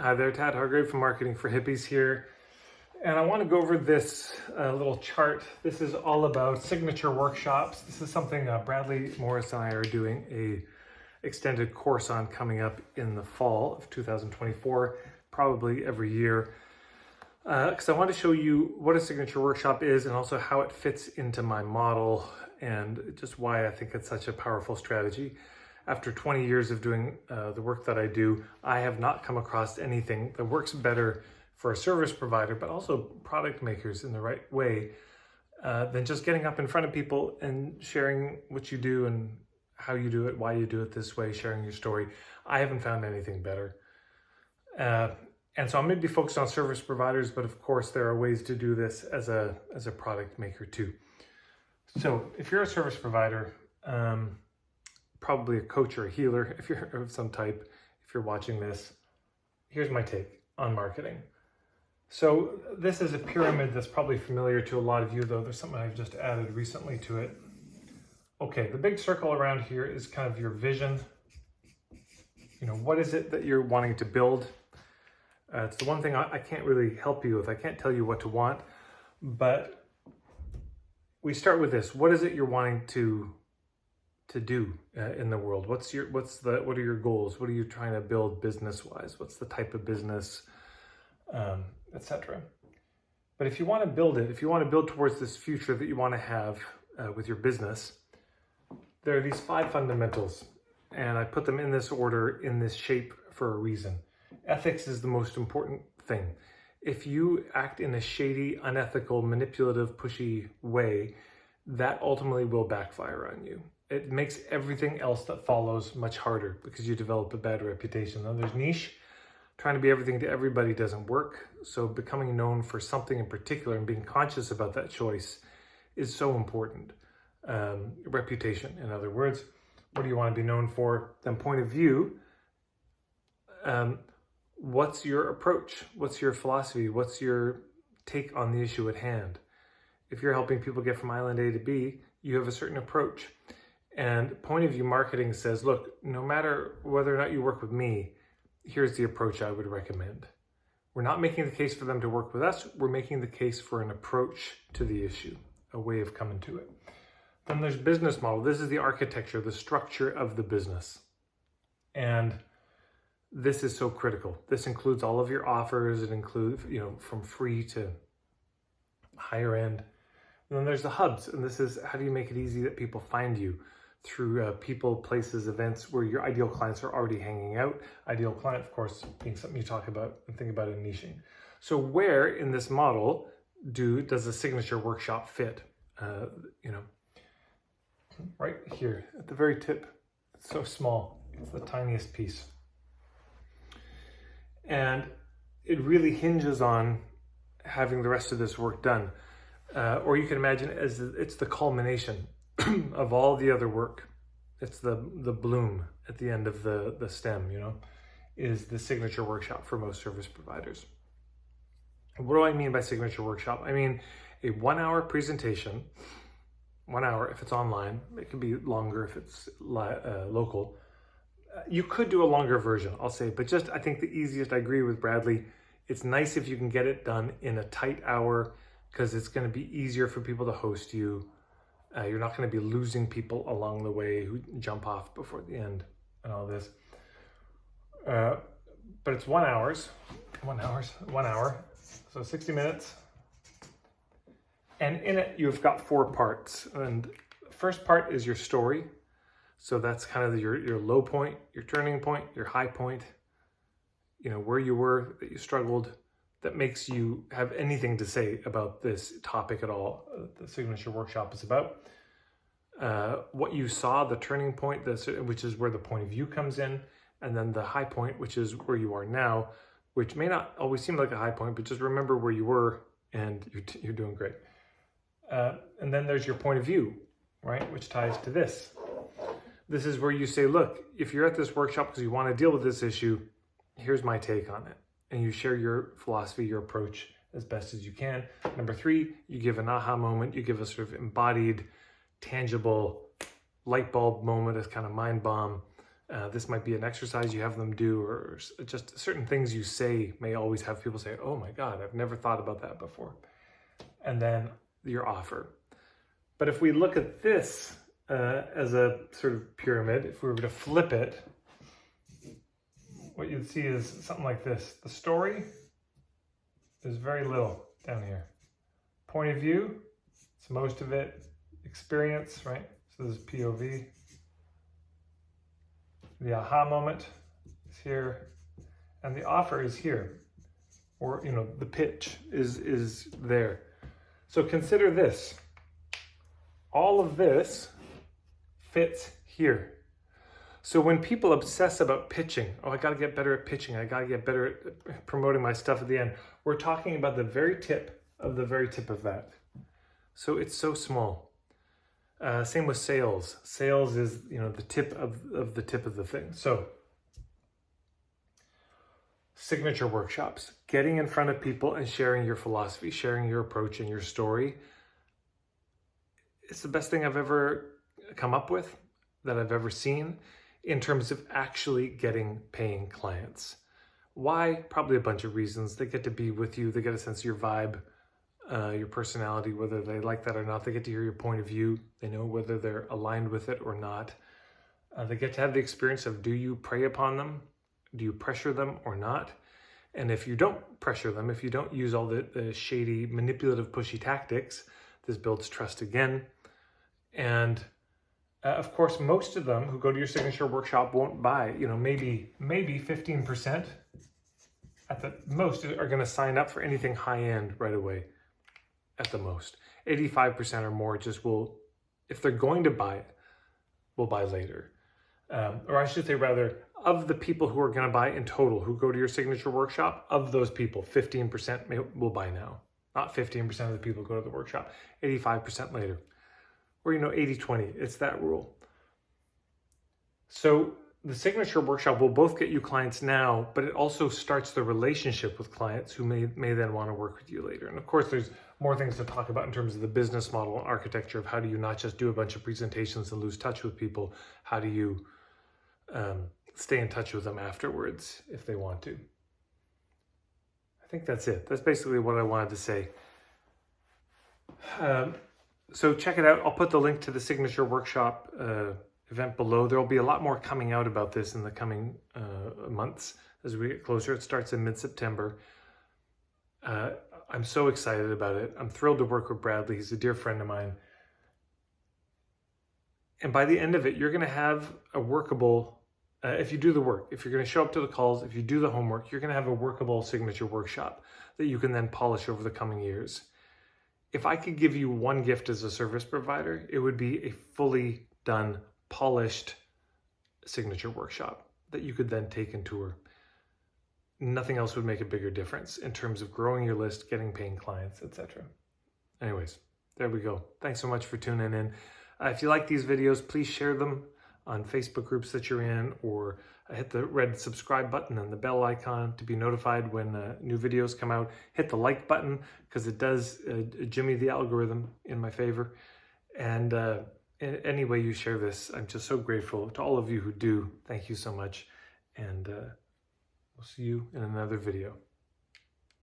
Hi there, Tad Hargrave from Marketing for Hippies here. And I want to go over this little chart. This is all about signature workshops. This is something Bradley Morris and I are doing a extended course on coming up in the fall of 2024, probably every year. Because I want to show you what a signature workshop is and also how it fits into my model and just why I think it's such a powerful strategy. After 20 years of doing the work that I do, I have not come across anything that works better for a service provider, but also product makers in the right way, than just getting up in front of people and sharing what you do and how you do it, why you do it this way, sharing your story. I haven't found anything better. And so I'm going to be focused on service providers, but of course there are ways to do this as a product maker too. So if you're a service provider, probably a coach or a healer, if you're of some type, if you're watching this, here's my take on marketing. So this is a pyramid that's probably familiar to a lot of you, though there's something I've just added recently to it. Okay, the big circle around here is kind of your vision. You know, what is it that you're wanting to build? It's the one thing I can't really help you with. I can't tell you what to want, but we start with this. What is it you're wanting to do in the world? What are your goals? What are you trying to build business-wise? What's the type of business, etc. But if you want to build it, if you want to build towards this future that you want to have with your business, there are these 5 fundamentals, and I put them in this order, in this shape for a reason. Ethics is the most important thing. If you act in a shady, unethical, manipulative, pushy way, that ultimately will backfire on you. It makes everything else that follows much harder because you develop a bad reputation. Now there's niche. Trying to be everything to everybody doesn't work. So becoming known for something in particular and being conscious about that choice is so important. Reputation, in other words. What do you want to be known for? Then point of view. What's your approach? What's your philosophy? What's your take on the issue at hand? If you're helping people get from island A to B, you have a certain approach. And point of view marketing says, look, no matter whether or not you work with me, here's the approach I would recommend. We're not making the case for them to work with us. We're making the case for an approach to the issue, a way of coming to it. Then there's business model. This is the architecture, the structure of the business. And this is so critical. This includes all of your offers. It includes, from free to higher end. And then there's the hubs. And this is how do you make it easy that people find you through people, places, events where your ideal clients are already hanging out. Ideal client, of course, being something you talk about and think about in niching. So where in this model does a signature workshop fit? Right here at the very tip. It's so small. It's the tiniest piece. And it really hinges on having the rest of this work done. Or you can imagine as it's the culmination of all the other work. It's the bloom at the end of the stem, is the signature workshop for most service providers. What do I mean by signature workshop? I mean a 1-hour presentation, 1 hour if it's online. It can be longer if it's local. You could do a longer version, I'll say, but I think the easiest, I agree with Bradley, it's nice if you can get it done in a tight hour because it's going to be easier for people to host you. You're not going to be losing people along the way who jump off before the end and all this. But it's 1 hour, so 60 minutes. And in it, you've got 4 parts. And the first part is your story. So that's kind of your low point, your turning point, your high point, where you were, that you struggled, that makes you have anything to say about this topic at all. The signature workshop is about. What you saw, the turning point, which is where the point of view comes in, and then the high point, which is where you are now, which may not always seem like a high point, but just remember where you were and you're doing great. And then there's your point of view, right, which ties to this. This is where you say, look, if you're at this workshop because you want to deal with this issue, here's my take on it. And you share your philosophy, your approach as best as you can. Number 3, you give an aha moment. You give a sort of embodied, tangible light bulb moment, as kind of mind bomb This might be an exercise you have them do, or just certain things you say may always have people say, oh my God, I've never thought about that before. And then your offer. But if we look at this as a sort of pyramid, if we were to flip it, what you'd see is something like this. The story is very little down here. Point of view, it's most of it. Experience, right? So this is POV. The aha moment is here, and the offer is here, or the pitch is there. So consider this. All of this fits here. So when people obsess about pitching, oh, I got to get better at pitching, I got to get better at promoting my stuff at the end, we're talking about the very tip of the very tip of that. So it's so small. Same with sales. Sales is, the tip of the tip of the thing. So signature workshops, getting in front of people and sharing your philosophy, sharing your approach and your story. It's the best thing I've ever come up with, that I've ever seen, in terms of actually getting paying clients. Why? Probably a bunch of reasons. They get to be with you. They get a sense of your vibe, your personality, whether they like that or not. They get to hear your point of view. They know whether they're aligned with it or not. They get to have the experience of, do you prey upon them? Do you pressure them or not? And if you don't pressure them, if you don't use all the shady, manipulative, pushy tactics, this builds trust again. And of course, most of them who go to your signature workshop won't buy, maybe 15% at the most are going to sign up for anything high end right away. At the most, 85% or more just will, if they're going to buy it, will buy later. Or I should say rather, of the people who are going to buy in total, who go to your signature workshop, of those people, 15% will buy now. Not 15% of the people who go to the workshop, 85% later. Or, 80-20, it's that rule. So the signature workshop will both get you clients now, but it also starts the relationship with clients who may then want to work with you later. And of course, there's more things to talk about in terms of the business model and architecture of how do you not just do a bunch of presentations and lose touch with people, how do you stay in touch with them afterwards if they want to. I think that's it. That's basically what I wanted to say. So check it out. I'll put the link to the signature workshop event below. There will be a lot more coming out about this in the coming months as we get closer. It starts in mid-September. I'm so excited about it. I'm thrilled to work with Bradley. He's a dear friend of mine. And by the end of it, you're going to have a workable, if you do the work, if you're going to show up to the calls, if you do the homework, you're going to have a workable signature workshop that you can then polish over the coming years. If I could give you one gift as a service provider, it would be a fully done, polished signature workshop that you could then take and tour. Nothing else would make a bigger difference in terms of growing your list, getting paying clients, etc. Anyways, there we go. Thanks so much for tuning in. If you like these videos, please share them on Facebook groups that you're in, or hit the red subscribe button and the bell icon to be notified when new videos come out. Hit the like button because it does jimmy the algorithm in my favor. And any way you share this, I'm just so grateful to all of you who do. Thank you so much. And we'll see you in another video.